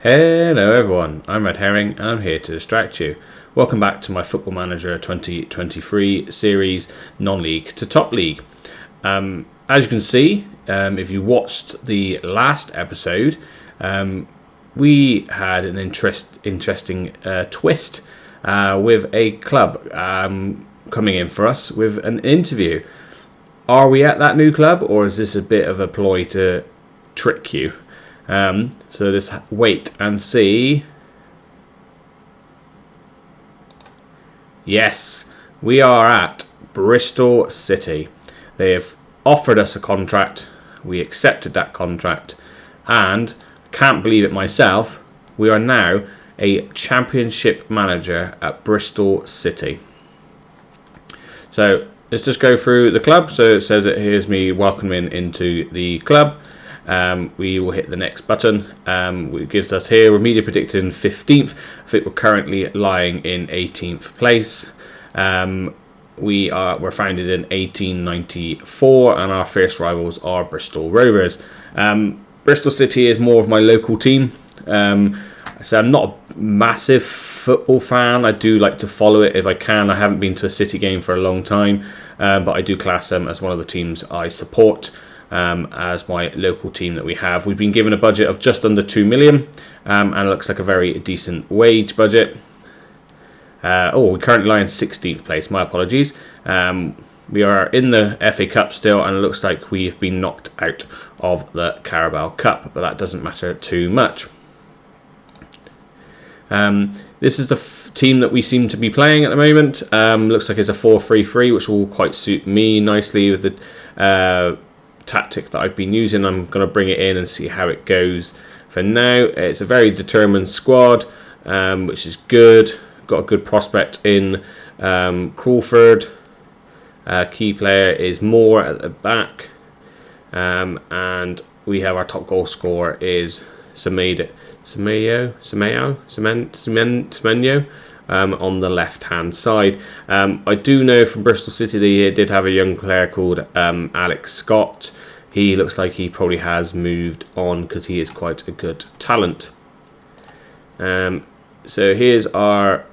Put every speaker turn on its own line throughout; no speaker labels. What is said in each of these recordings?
Hello everyone, I'm Red Herring and I'm here to distract you. Welcome back to my Football Manager 2023 series, non-league to top league. As you can see, if you watched the last episode, we had an interesting twist with a club coming in for us with an interview. Are we at that new club, or is this a bit of a ploy to trick you? So just wait and see. Yes, we are at Bristol City. They have offered us a contract. We accepted that contract, and can't believe it myself, we are now a championship manager at Bristol City. So let's just go through the club. So it says that here's me welcoming into the club. We will hit the next button. It gives us here, we're media predicted in 15th. I think we're currently lying in 18th place. We're founded in 1894 and our first rivals are Bristol Rovers. Bristol City is more of my local team. So I'm not a massive football fan. I do like to follow it if I can. I haven't been to a City game for a long time, but I do class them as one of the teams I support. As my local team that we have. We've been given a budget of just under 2 million and it looks like a very decent wage budget. We currently lie in 16th place, my apologies. We are in the FA Cup still and it looks like we've been knocked out of the Carabao Cup, but that doesn't matter too much. This is the team that we seem to be playing at the moment. Looks like it's a 4-3-3, which will quite suit me nicely with the tactic that I've been using. I'm going to bring it in and see how it goes. For now, it's a very determined squad, which is good. Got a good prospect in Crawford. Key player is Moore at the back, and we have our top goal scorer is Semenyo on the left hand side. I do know from Bristol City they did have a young player called Alex Scott. He looks like he probably has moved on because he is quite a good talent. So here's our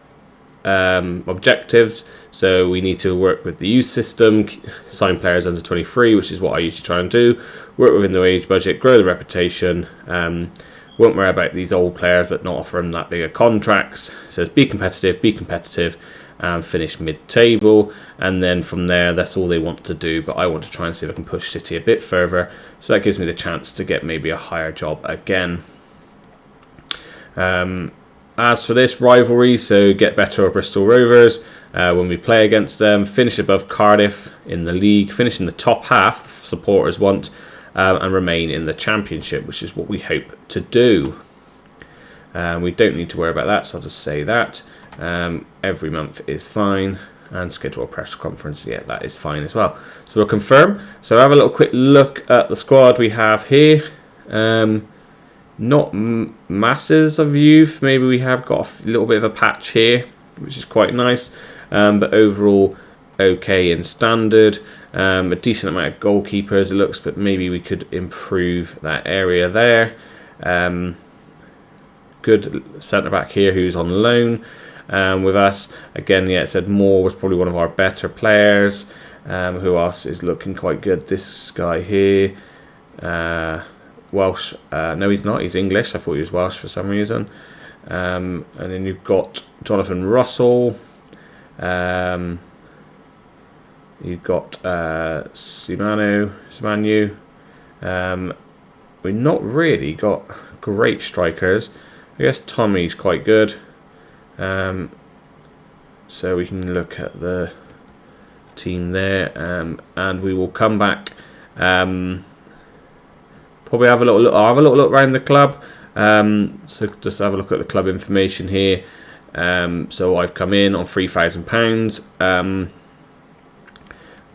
objectives. So we need to work with the youth system, sign players under 23, which is what I usually try and do. Work within the wage budget, grow the reputation. Won't worry about these old players, but not offer them that bigger contracts. It says be competitive, and finish mid-table. And then from there, that's all they want to do. But I want to try and see if I can push City a bit further. So that gives me the chance to get maybe a higher job again. As for this rivalry, so get better at Bristol Rovers when we play against them. Finish above Cardiff in the league. Finish in the top half, supporters want. And remain in the championship, which is what we hope to do. We don't need to worry about that, so I'll just say that. Every month is fine, and schedule a press conference, yeah, that is fine as well. So we'll confirm. So have a little quick look at the squad we have here. Not masses of youth, maybe we have got a little bit of a patch here, which is quite nice, but overall okay in standard. A decent amount of goalkeepers it looks, but maybe we could improve that area there. Good centre back here who's on loan with us. Again, yeah, it said Moore was probably one of our better players. Who else is looking quite good? This guy here, Welsh. No, he's not. He's English. I thought he was Welsh for some reason. And then you've got Jonathan Russell. You've got Semenyo. We've not really got great strikers. I guess Tommy's quite good. So we can look at the team there, and we will come back. Probably have a little look. I'll have a little look around the club. So just have a look at the club information here. So I've come in on £3,000.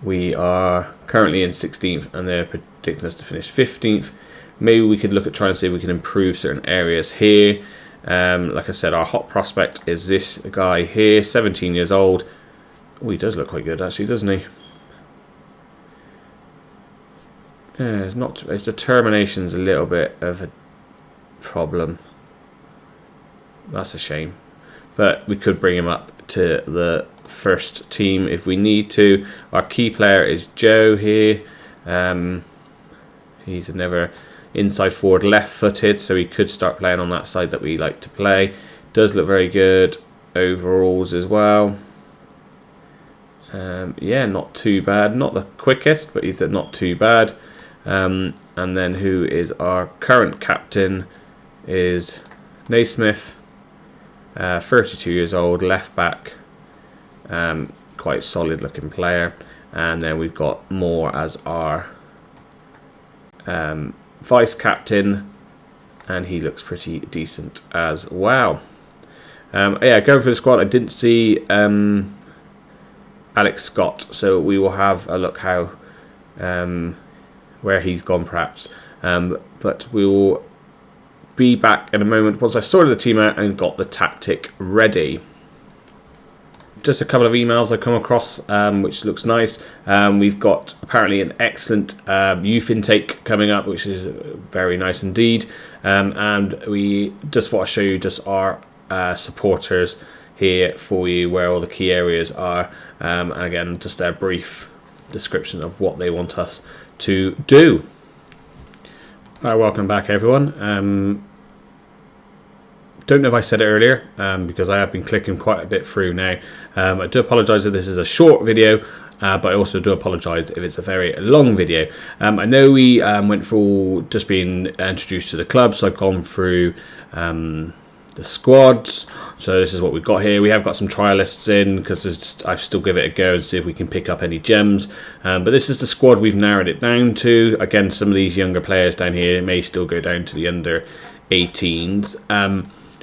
We are currently in 16th and they're predicting us to finish 15th. Maybe we could look at trying to see if we can improve certain areas here. Like I said, our hot prospect is this guy here, 17 years old. Oh, he does look quite good actually, doesn't he? Yeah, his determination's a little bit of a problem. That's a shame. But we could bring him up to the first team if we need to. Our key player is Joe here. He's another inside forward, left-footed, so he could start playing on that side that we like to play. Does look very good overalls as well. Yeah, not too bad. Not the quickest, but he's not too bad. And then who is our current captain is Naismith, 32 years old, left back, quite solid looking player. And then we've got Moore as our vice captain, and he looks pretty decent as well. Yeah, going for the squad, I didn't see Alex Scott, so we will have a look how where he's gone perhaps, but we will be back in a moment once I've sorted the team out and got the tactic ready. Just a couple of emails I come across, which looks nice. We've got apparently an excellent youth intake coming up, which is very nice indeed. And we just want to show you just our supporters here for you, where all the key areas are. And again, just a brief description of what they want us to do. Alright, welcome back everyone. Don't know if I said it earlier, because I have been clicking quite a bit through now. I do apologise if this is a short video, but I also do apologise if it's a very long video. I know we went through just being introduced to the club, so I've gone through the squads. So this is what we've got here. We have got some trialists in because I still give it a go and see if we can pick up any gems. But this is the squad we've narrowed it down to. Again, some of these younger players down here may still go down to the under 18s.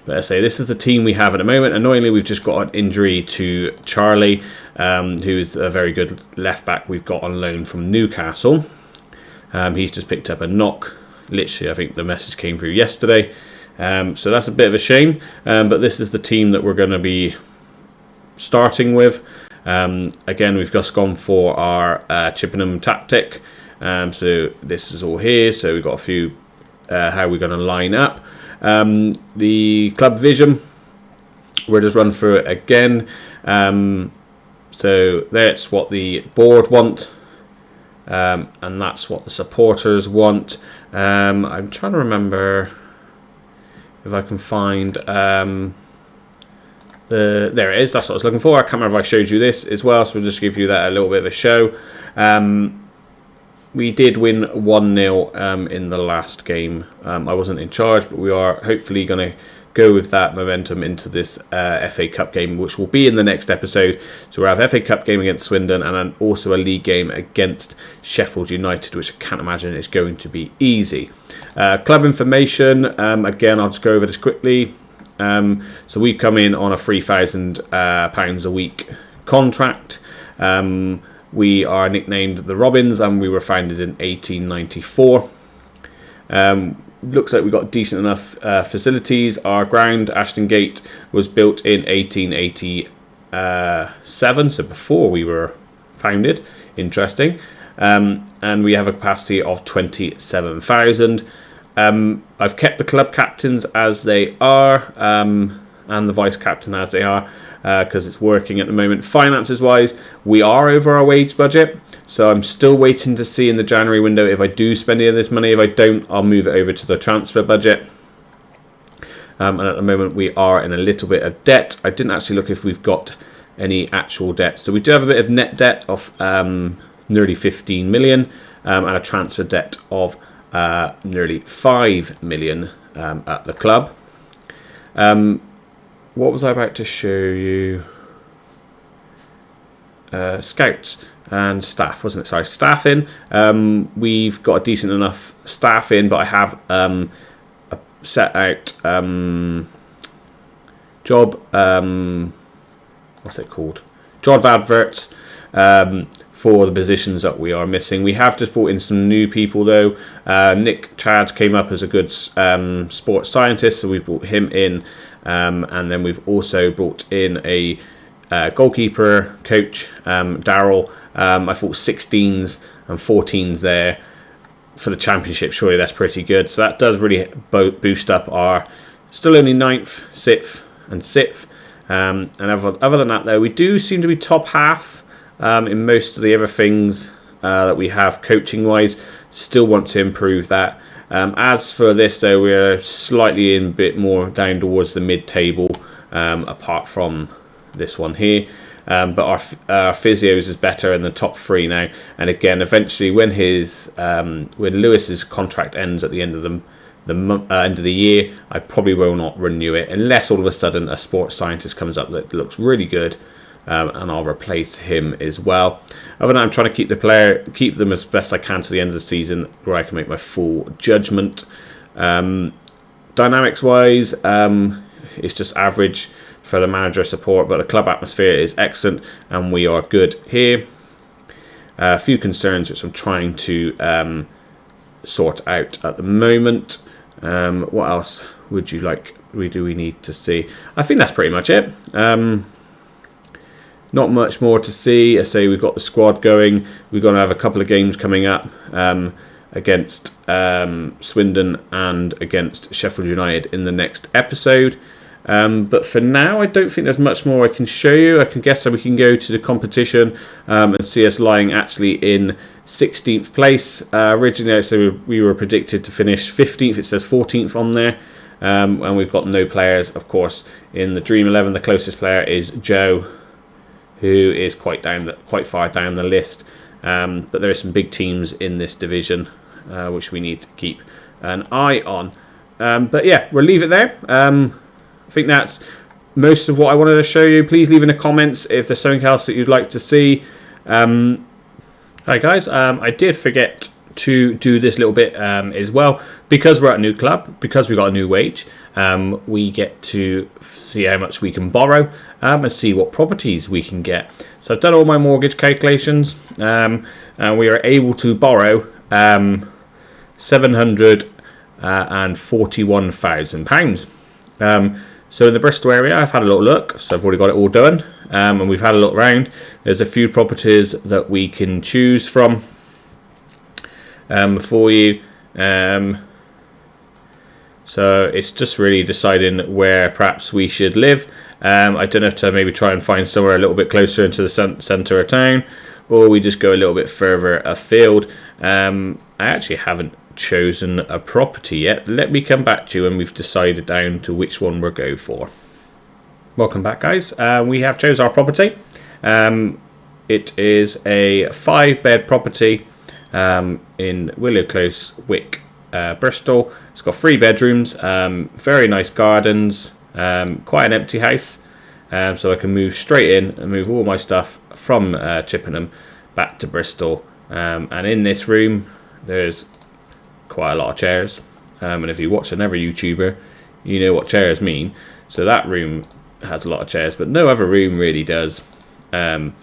But I say this is the team we have at the moment. Annoyingly, we've just got an injury to Charlie, who is a very good left back we've got on loan from Newcastle. He's just picked up a knock. Literally, I think the message came through yesterday. So that's a bit of a shame. But this is the team that we're going to be starting with. Again, we've just gone for our Chippenham tactic. So this is all here. So we've got a few how we're going to line up. The club vision, we'll just run through it again. So that's what the board want, and that's what the supporters want. I'm trying to remember if I can find there it is. That's what I was looking for. I can't remember if I showed you this as well, so we'll just give you that a little bit of a show. We did win 1-0 in the last game. I wasn't in charge, but we are hopefully going to go with that momentum into this FA Cup game, which will be in the next episode. So we'll have FA Cup game against Swindon and then also a league game against Sheffield United, which I can't imagine is going to be easy. Club information, again, I'll just go over this quickly. So we come in on a £3,000 a week contract. We are nicknamed the Robins, and we were founded in 1894. Looks like we've got decent enough facilities. Our ground, Ashton Gate, was built in 1887, so before we were founded. Interesting. And we have a capacity of 27,000. I've kept the club captains as they are, and the vice captain as they are, because it's working at the moment. Finances wise, we are over our wage budget, so I'm still waiting to see in the January window if I do spend any of this money. If I don't, I'll move it over to the transfer budget. And at the moment we are in a little bit of debt. I didn't actually look if we've got any actual debt, so we do have a bit of net debt of nearly 15 million, and a transfer debt of nearly 5 million at the club. What was I about to show you? Scouts and staff, wasn't it? Sorry, staff in. We've got a decent enough staff in, but I have set out job, what's it called? Job adverts for the positions that we are missing. We have just brought in some new people though. Nick Chad came up as a good sports scientist, so we brought him in. And then we've also brought in a goalkeeper coach, Daryl. I thought 16s and 14s there for the championship. Surely that's pretty good. So that does really boost up our Still only 9th, 6th and 6th. And other than that, though, we do seem to be top half in most of the other things that we have coaching-wise. Still want to improve that. As for this, though, we're slightly in a bit more down towards the mid-table, apart from this one here. But our physios is better in the top 3 now. And again, eventually, when Lewis's contract ends at the end of the end of the year, I probably will not renew it unless all of a sudden a sports scientist comes up that looks really good, and I'll replace him as well. Other than that, I'm trying to keep them as best I can to the end of the season, where I can make my full judgment. Dynamics wise, it's just average for the manager support, but the club atmosphere is excellent and we are good here. A few concerns which I'm trying to sort out at the moment. What else would you like? We need to see? I think that's pretty much it. Not much more to see. I say we've got the squad going. We're going to have a couple of games coming up against Swindon and against Sheffield United in the next episode. But for now, I don't think there's much more I can show you. I can guess that we can go to the competition and see us lying actually in 16th place. Originally, so we were predicted to finish 15th. It says 14th on there. And we've got no players, of course, in the Dream 11. The closest player is Joe, who is quite far down the list. But there are some big teams in this division, which we need to keep an eye on. But yeah, we'll leave it there. I think that's most of what I wanted to show you. Please leave in the comments if there's something else that you'd like to see. Hi guys, I did forget to do this little bit as well. Because we're at a new club, because we've got a new wage, we get to see how much we can borrow and see what properties we can get. So I've done all my mortgage calculations, and we are able to borrow £741,000. So in the Bristol area, I've had a little look, so I've already got it all done, and we've had a look around. There's a few properties that we can choose from for you. So it's just really deciding where perhaps we should live. I don't have to maybe try and find somewhere a little bit closer into the centre of town, or we just go a little bit further afield. I actually haven't chosen a property yet. Let me come back to you when we've decided down to which one we'll go for. Welcome back, guys. We have chosen our property. It is a 5-bed property in Willow Close, Wick, Bristol. It's got 3 bedrooms, very nice gardens, quite an empty house, so I can move straight in and move all my stuff from Chippenham back to Bristol. And in this room there's quite a lot of chairs, and if you watch another YouTuber, you know what chairs mean. So that room has a lot of chairs, but no other room really does. And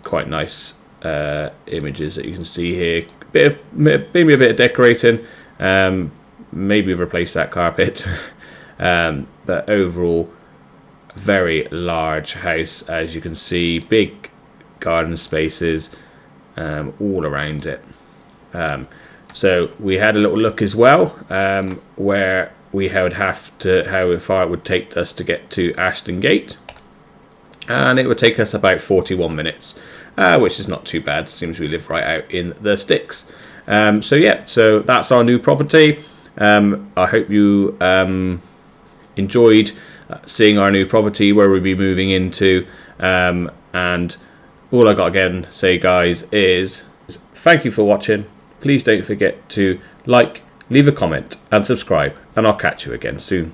quite nice images that you can see here. Maybe a bit of decorating, maybe replace that carpet, but overall very large house, as you can see. Big garden spaces all around it. So we had a little look as well, where we would have to, how far it would take us to get to Ashton Gate, and it would take us about 41 minutes, which is not too bad. Seems we live right out in the sticks. So yeah, so that's our new property. I hope you enjoyed seeing our new property, where we'll be moving into, and all I got again say, guys, is thank you for watching. Please don't forget to like, leave a comment and subscribe, and I'll catch you again soon.